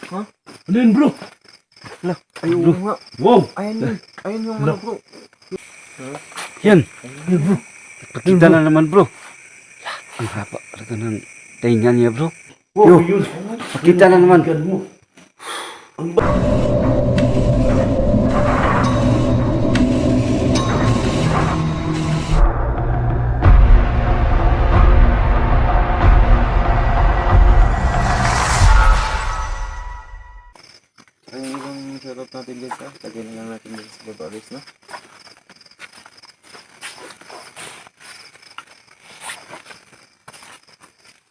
Ha? Ano yun, bro? Lah, ayun nga. Wow! Ayan yun. Ayan yung ano bro. Yan. Ayun, bro. Pakita na naman bro. Ang haba talaga ng tainga niya bro. Wow, Yo. yun. Pakita na naman. Ikan mo. Ayun yung shoutout natin guys ha. Lagyan na lang natin guys sa baba guys no.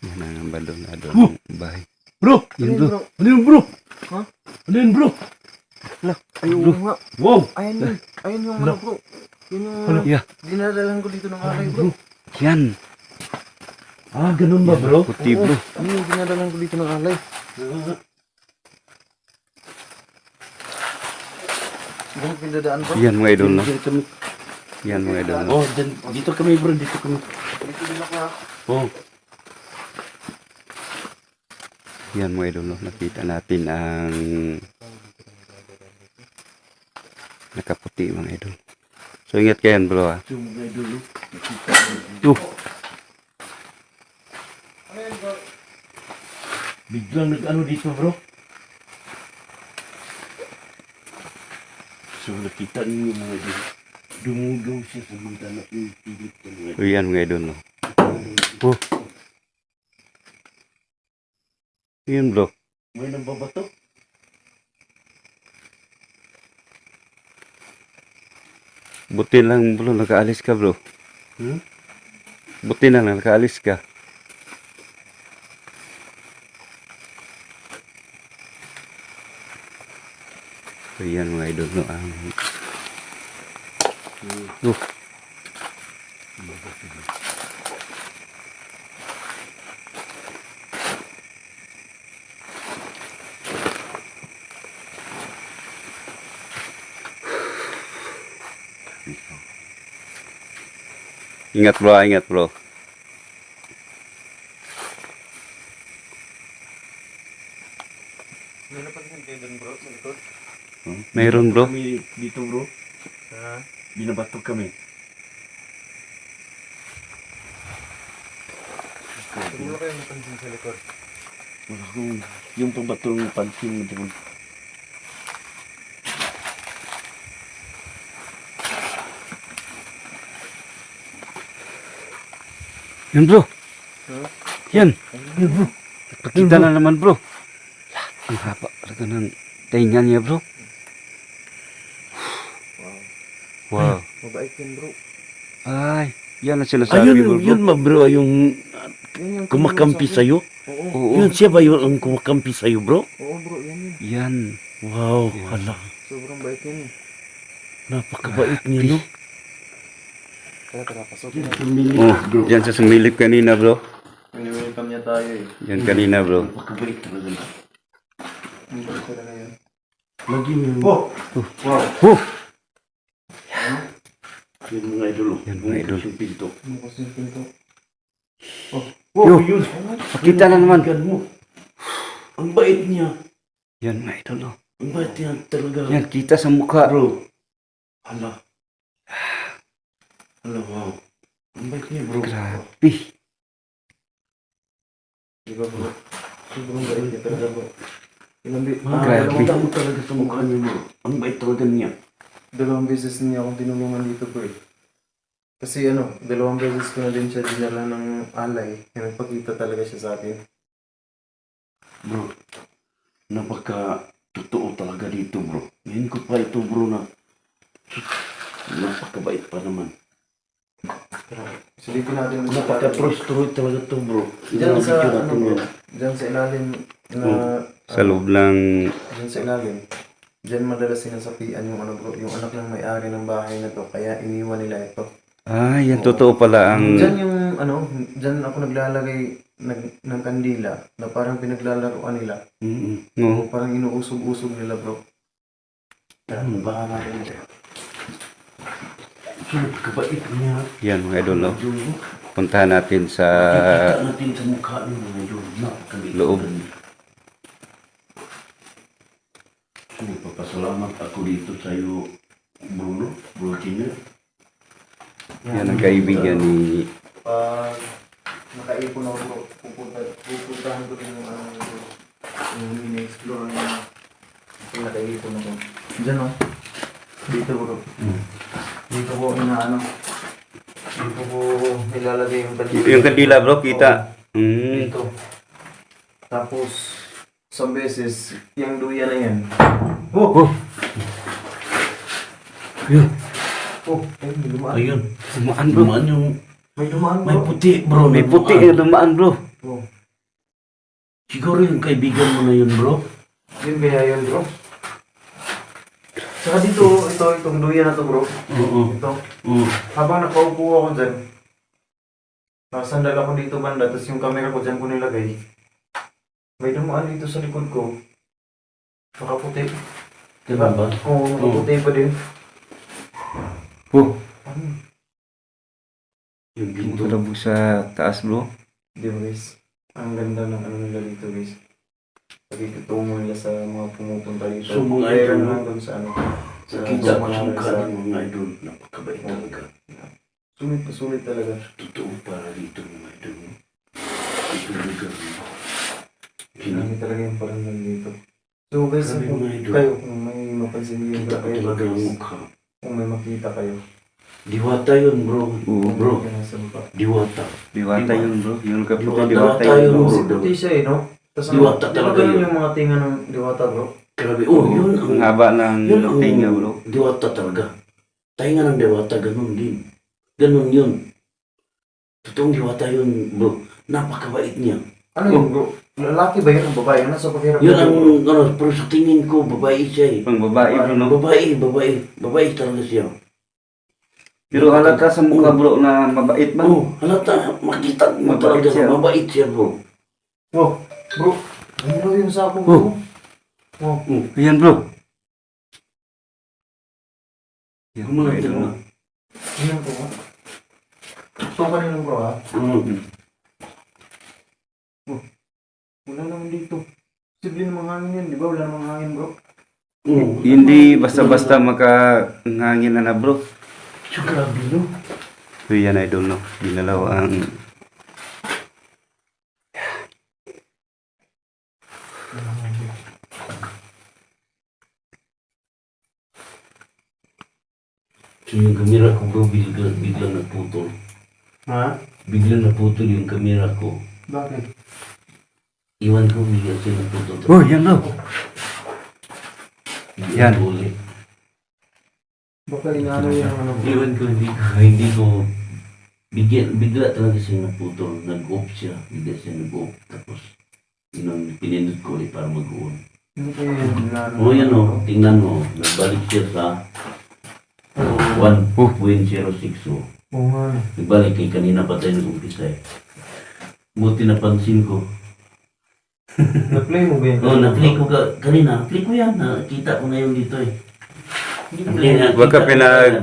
Yan ang abandonado ng bahay. Bro! Yan bro. Ano yun, bro? Ha? Ano yun, bro? Lah, ayun nga. Wow! Ayan yun. Ayan yung ano bro. Yun yung Ano? Yeah. dinadalan ko dito ng alay bro. Yan. Ah, ganun ba, bro? Puti bro. Ano yung dinadalan ko dito ng alay? Yung pinadaan bro. Yan mga idol no. Dito kami. Yan mga idol no. Oh, dito kami, bro. Dito kami. Dito din ako ha. Oh. Yan mga idol no. Nakita natin ang nakaputi mga idol. So ingat kayo bro ha. Ito mga idol. Yo. Biglang nag-ano dito, bro. So, nakita niyo mga idol. Dumugaw siya sa mga danak yung pilit ko mga idol. So yan mga idol no. Oh. Yan bro. May nambabato? Buti lang bro nakaalis ka bro. Hmm? Buti na lang nakaalis ka. So yan mga idol no. Oh. Ingat bro, ingat bro. May napansin kayo dun bro sa likod? Mayroon bro. Kami dito, bro. Ha? Binabato kami. Hindi mo kayo napansin sa likod? Wala akong yung pagbato ng pansin mo dito. Yan bro. Ha? Yan. Ayun, bro. Pakita na naman bro. Ang haba talaga ng tainga niya bro. Wow. Wow. Mabait yun bro. Ay. Yan ang sinasabi Ayun, bro. yun ba, bro? Yung Yun yung kumakampi tumulong sa akin. sa'yo? Oo. Oo. Yun, siya ba yun ang kumakampi sa'yo, bro? Oo bro, yan yun. Yan. Wow, hala. Sobrang bait yun eh. Napakabait niya, no? Tara tara, pasok Yan, na. pumili, Oh, bro. yan sa sumilip kanina bro. Welcome niya tayo eh. Yan kanina bro. Napakabait talaga. Ang bait talaga yun. Lagi mo. Oh! Wow! Oh. Yan mga idol. Yan, mga idol. Yung pinto. Ano kasi yung pinto? Oh! Yo. yun. Pakita na naman. Ikan mo. Ang bait niya. Yan mga idol. Oh. Ang bait niya talaga. Yan kita sa mukha. Bro. Hala. Hala, wow. Ang bait niya, bro. Grabe. Di ba bro? Sobrang bait niya talaga bro. Grabe. Ang talaga sa mukha niya, bro. Ang bait talaga niya. Dalawang beses niya akong tinulungan dito bro eh. Kasi ano, dalawang beses ko na din siya dinala ng alay. Kaya nagpakita talaga siya sa akin. Bro, napaka totoo talaga dito, bro. Ngayon ko pa ito, bro, na napakabait pa naman. Silipin natin sa Napaka-trust talaga to, bro. Diyan sa, Video ano natin bro, yan. diyan sa ilalim na, Sa loob ng diyan sa ilalim, diyan madalas sinasapian yung ano bro, yung anak ng may-ari ng bahay na to, kaya iniwan nila ito. yan totoo pala ang Diyan yung ano, diyan ako naglalagay ng kandila na parang pinaglalaroan nila. no. O parang inuusog-usog nila bro. Kaya baka natin ito. Napakabait niya. Yan mga idol no. Bro, Puntahan natin sa kita natin sa mukha niya, mga idol. Napakabait loob. talaga niya. Nagpapasalamat ako dito sa iyo, Bruno. Bro Junior. Yan ang kaibigan ni... Pag nakaipon ako bro, pupuntahan ko rin yung yung mini-explore na pag nakaipon ako. Diyan o. Dito bro. Dito ko dito ko nilalagay yung kandila. Yung kandila bro, kita. Dito. Tapos, some beses, yung duya na yan. Oh! Yun. Oh, ay, may dumaan. Ayun. Dumaan bro. Dumaan yung... May dumaan May bro. puti, bro. May puti na dumaan bro. Oh, Siguro yung kaibigan mo na yun, bro. yun kaya yun bro. Saka dito, itong duya na to bro. Oo. Ito. Oo. Habang nakaupo ako dyan, nakasandal ako dito banda, tapos yung camera ko dyan ko nilagay. May dumaan dito sa likod ko. Nakaputi. Diba ba? Oo, nakaputi pa din. Oh! Ano? Yung pinto. Kalabog sa taas bro. Di ba guys? Ang ganda ng ano nila dito guys. Pagkikutungo nila sa mga pumupunta dito. So, mga Kaya idol, naman dun sa ano. Sa Kita ko mga sungka ng mga idol. Napakabait talaga. sulit talaga. Totoo para dito mga idol. Ito lugar mo. Marami talaga yung parangal dito. So guys, Grabe kung mga idol. kayo, kung may mapansin niyo Kita ko kayo talaga ang guys, mukha. kung may makita kayo. Diwata yun, bro. Oo Bro, Kung nasa baba. diwata. Diwata yun bro. Yung kaputi Diwata diwata yun yun, bro. bro. Kasi puti siya eh, no? Tapos Diwata di ba talaga ganun yun. yung mga tinga ng diwata bro? Grabe. Oh, yun ang... Ang haba ng Yun ang tinga bro. diwata talaga. Tainga ng diwata, ganun din. Ganun yun. Totoong diwata yun, bro. Napakabait niya. Ano yun bro? Lalaki ba yun ang babae? Nasa paghirap Yun ang, bro? pero sa tingin ko, babae siya eh. Pang babae bro no. Babae talaga siya. Pero halata sa mukha bro na mabait ba? Oh, halata, makita mo Mabait talaga siya. na mabait siya, bro. Oh, bro. Ano daw yung sako bro? Oh. Ayan bro. Yan, Kumalat idol, mo. no? Ano po ba? Ito ka rin bro ha? Wala naman dito. Posible namang hangin yan, di ba? Wala namang hangin bro. Hindi basta-basta makahangin na bro. So, grabe, no? So yan idol no. Ginalaw ang... So, yung kamera ko, bro, biglang naputol. Ha? Biglang naputol yung kamera ko. Bakit? Iwan ko, biglang siya naputol. Oh yan bro. Yan. Ulit. Baka inaano yan ang ano bro? Iwan ko, hindi ko, bigla talaga siya naputol. Nag-off siya. Bigla siya nag-off. Tapos, pinindot ko ulit para mag-on. Hindi kayo yung inaano. O yan o, tingnan mo. Nagbalik siya sa 1.06 o. Oo nga. Nagbalik kay kanina pa tayo nag-umpisa eh. Buti napansin ko. Na-play mo ba yan? Oo, na-play ko kanina. Na-play ko yan. Nakita ko na yun dito eh. Na-play na. Wag ka kita ko na yan.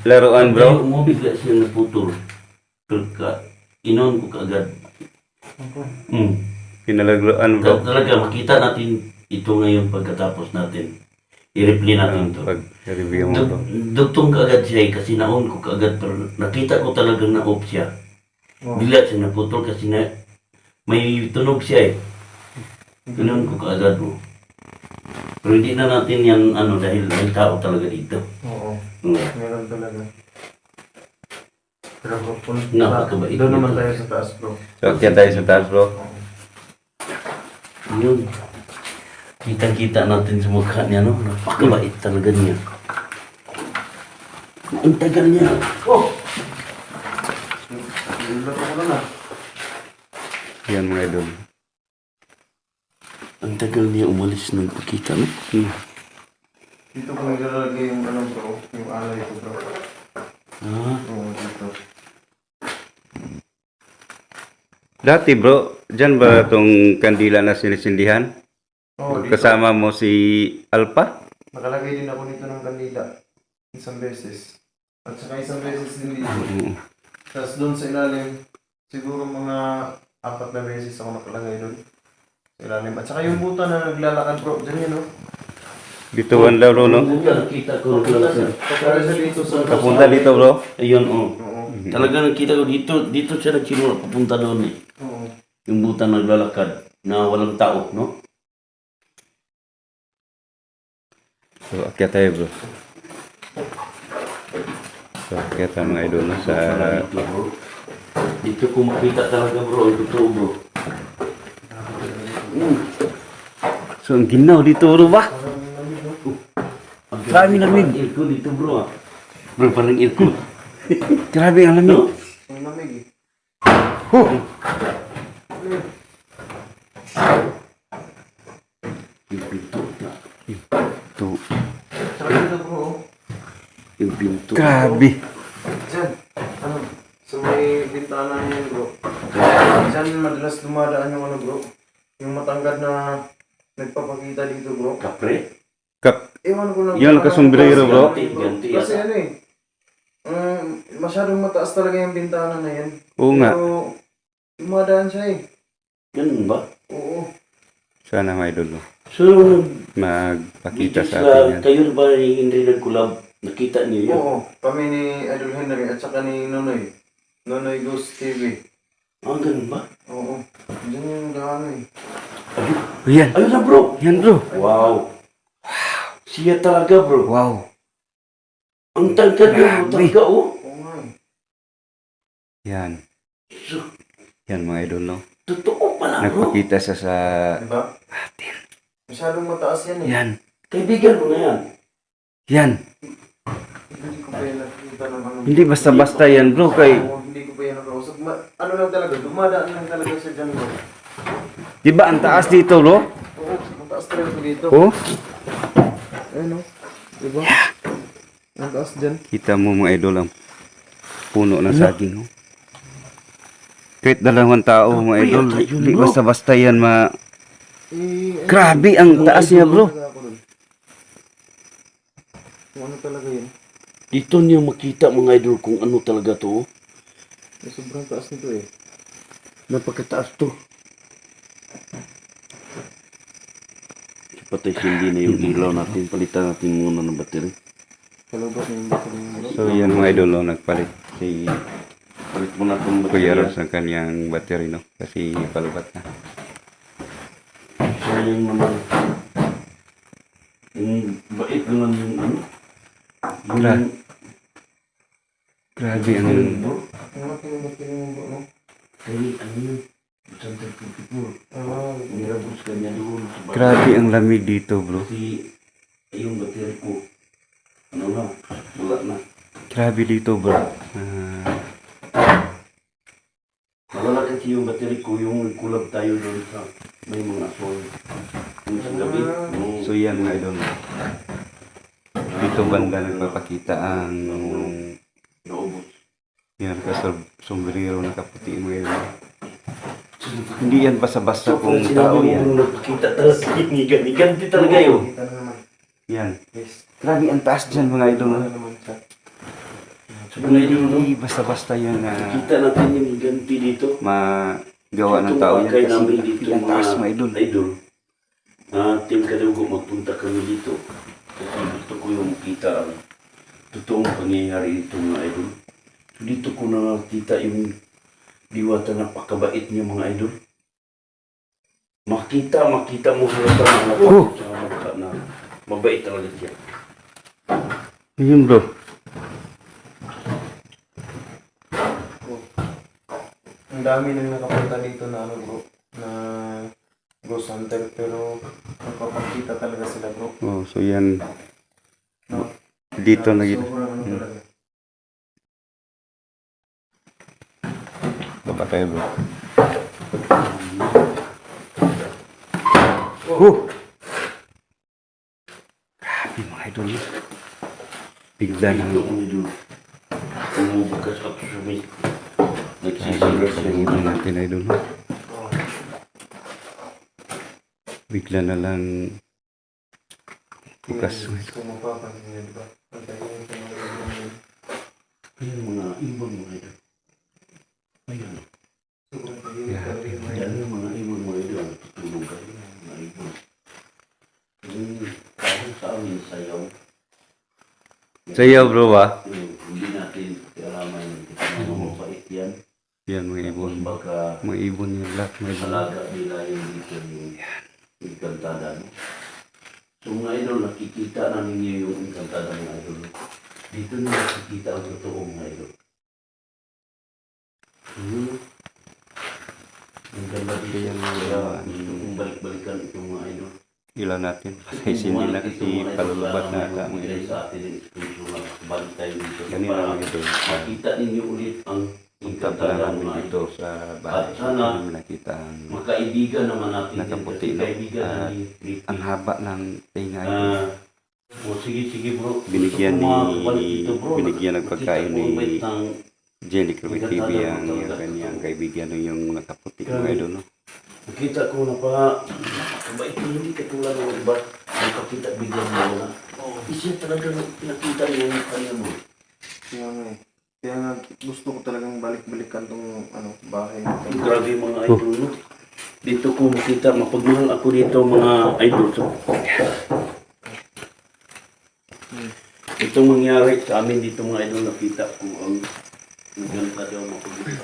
Laruan bro. Pag mo bigla siya naputol. Inon ko kaagad. Pinalagloan bro. Talaga makita natin ito ngayon pagkatapos natin. I-replay natin to. Pag review mo bro. Dugtong kaagad siya eh, kasi naon ko kaagad pero nakita ko talagang na-off siya. Oh. Bigla siya naputol kasi na may tunog siya eh. Inon ko kaagad mo. Pero hindi na natin yan ano dahil may tao talaga dito. Oo. Oo. Meron talaga. Pero bro, Napakabait doon naman nito. tayo sa taas bro. So kaya tayo sa taas bro. Yun. Kita-kita natin sa mukha niya, no? Napakabait talaga niya. Ang tagal niya. Oh! Nilito ko na. Yan mga idol. Ang tagal niya umalis ng pakita, no? Dito ko nilalagay yung ano bro, yung alay ko bro. Ah, Oo, dito. Dati bro, dyan ba itong kandila na sinisindihan? Oo, dito. Kasama mo si Alpha? Nakalagay din ako dito ng kandila. Isang beses. At saka isang beses din dito. Oo. Tapos doon sa ilalim, siguro mga 4 na beses ako nakalagay doon. Sa ilalim. At saka yung buta na naglalakad bro, dyan yun oh. Dito banda bro, no? Nakita ko naglalakad. Pagkala siya dito sa... Kapunta dito bro. Ayun, oh. Oo. Talaga nakita ko dito siya nagsimula papunta doon eh. Oo. Yung buta naglalakad na walang tao, no? So, akyat tayo bro. So, akyat tayo mga idol no, sa... Dito, bro. Dito ko makita talaga bro, totoo bro. So, ang ginaw dito bro ba? Dami lamig. Parang aircon dito bro ah. Bro, parang aircon. Grabe ang lamig. No? Ang lamig eh. Huh. Yung pinto. Ito. Saka dito bro. Yung pinto. Grabe. Diyan. Ano? Sa may bintana niyan bro. Diyan madalas dumadaan yung ano bro. Yung matangkad na nagpapakita dito bro. Kapre? Kap. Ewan ko lang. Yun, kasombrero, bro. Ganti Kasi yata. ano eh. Masyadong mataas talaga yung bintana na yan. Oo nga. Pero dumadaan siya eh. Ganun ba? Oo. Sana mga idol no. So, Magpakita dito sa atin yan. kayo ba hindi nag-collab? Nakita niyo yun? Oo. Kami ni Idol Henry at saka ni Nonoy. Nonoy Ghost TV. Ah, ganun ba? Oo. Diyan yung gaano eh. Oh, yan. Ayun na bro! Yan bro. Wow! Siya talaga bro. Wow. Ang tangkad niya bro Grabe. talaga oh. Oo nga eh. Yan. So, Yan mga idol no. totoo pala bro. Nagpakita siya sa Diba? atin. Masyadong mataas yan eh. Yan. Kaibigan mo na yan. Yan. Hindi ko pa yan nakikita ng ano. Hindi basta-basta yan bro. Kay, Oo, hindi ko pa yan nakausap. Ano lang talaga, dumadaan lang talaga siya dyan bro. di ba ang taas dito bro? Oo, mataas talaga siya dito. Oh. Ayun o. Diba? Ang taas dyan. Kita mo mga idol ang puno ng saging. Oh. Kahit 2 tao mga idol. Hindi basta-basta yan Grabe ang taas niya bro. Kung ano talaga yun. Dito niyo makita mga idol kung ano talaga to. oh. Sobrang taas nito eh. Napakataas to. Patay hindi na yung ilaw natin. Palitan natin muna ng battery. Kalabas na yung bato ng bro. So yan mga idol no. Nagpalit si Palit mo na itong Kuya battery. Ross ng kanyang battery no. Kasi palubat na. So yun naman. Yung bait naman yung ano. Gra- Grabe ang... bro. Ang laki ng bato ng bro, no? Kaya ano yun. Santa Pupipur. Nirabos ka niya doon. sa bahay. Grabe ang lamig dito bro. Kasi yung battery ko. Ano na. Wala na. Grabe dito bro. Wala kasi yung battery ko. Yung kulab tayo doon sa may mga asol. Yung sa gabi. Yung So yan mga idol. Dito banda nagpapakita ang naubos. yan sombrero na kaputi mga idol. Hindi yan basta-basta So kung kung tao sinabi mo yan. nung nakikita talaga ganti talaga yun. Kita na naman. Yan. Yes. Grabe ang taas dyan mga idol. Ano naman siya. So mga idol, no? Hindi basta-basta yan na Nakita natin yung ganti dito. magawa ng tao yan Kaya kasi namin dito ang taas mga idol. idol. Team Kadugo magpunta kami dito. Kasi gusto ko yung makita ang totoong pangyayari dito mga idol. So dito ko nakita yung diwata na pakabait niyo mga idol. Makita mo sila sa mga Oh! sa mukha na mabait talaga siya. Yun bro. Ang dami nang nakapunta dito na ano bro. Na ghost hunter. Pero nagpapakita talaga sila bro. Oh, so yan. No? Dito na gito. Sobrang ano talaga. Baba tayo bro. Oh! Grabe mga idol. Bigla na Dito mga idol. Umubukas ako sa may Ay, nagsisigas yung ito natin idol. Bigla na lang bukas. Kung mapapansin niya diba? Ang tayo yung pinag-ibig. yung mga ibon mga idol. Ayun. Sobrang tayo Grabe. Yan yung mga ibon mga idol. Tutulong kayo mga ibon. Yung sa amin sayaw. Sayaw bro ba? Hindi natin kialaman yung mga mabait yan. Yan mga ibon. Baka Mga ibon yung lahat mga ibon. alaga nila yung dito yung kantada. No? So mga idol, nakikita na ninyo yung kantada mga idol. Dito na nakikita ang totoo mga idol. Ang ganda dito Yan, kaya kung balik-balikan itong mga idol. Ilaw natin. Kasi hindi na kasi palulubat na ata mga idol. Sa atin yung spiritual balik tayo dito. Ganun lang mga idol. Makita ninyo ulit ang Punta pa kantada namin mga dito idol. sa bahay. At sana, Namin nakita ang, Magkaibigan naman natin. Nakaputi, din, no? kasi kaibigan At natin. ang haba ng tinga ito. Sige bro. Binigyan Gusto ko makabalik ni dito, bro. binigyan ng pagkain Nakita ko ni bait ng Jelly Kirby TV ang kanyang kaibigan yung nakaputi mga idol. No? Nakita ko na pa, mabait na hindi katulad ng iba. Nakakita bigyan mo na. Isya talaga nakita niya yung kanya mo. Kaya nga eh. Kaya nga gusto ko talagang balik-balikan tong bahay. Grabe yung mga idol, no? Dito ko makita, mapagmahal ako dito mga idol. So, itong mangyari sa amin dito mga idol, nakita ko ang ganun ka daw mapagmahal.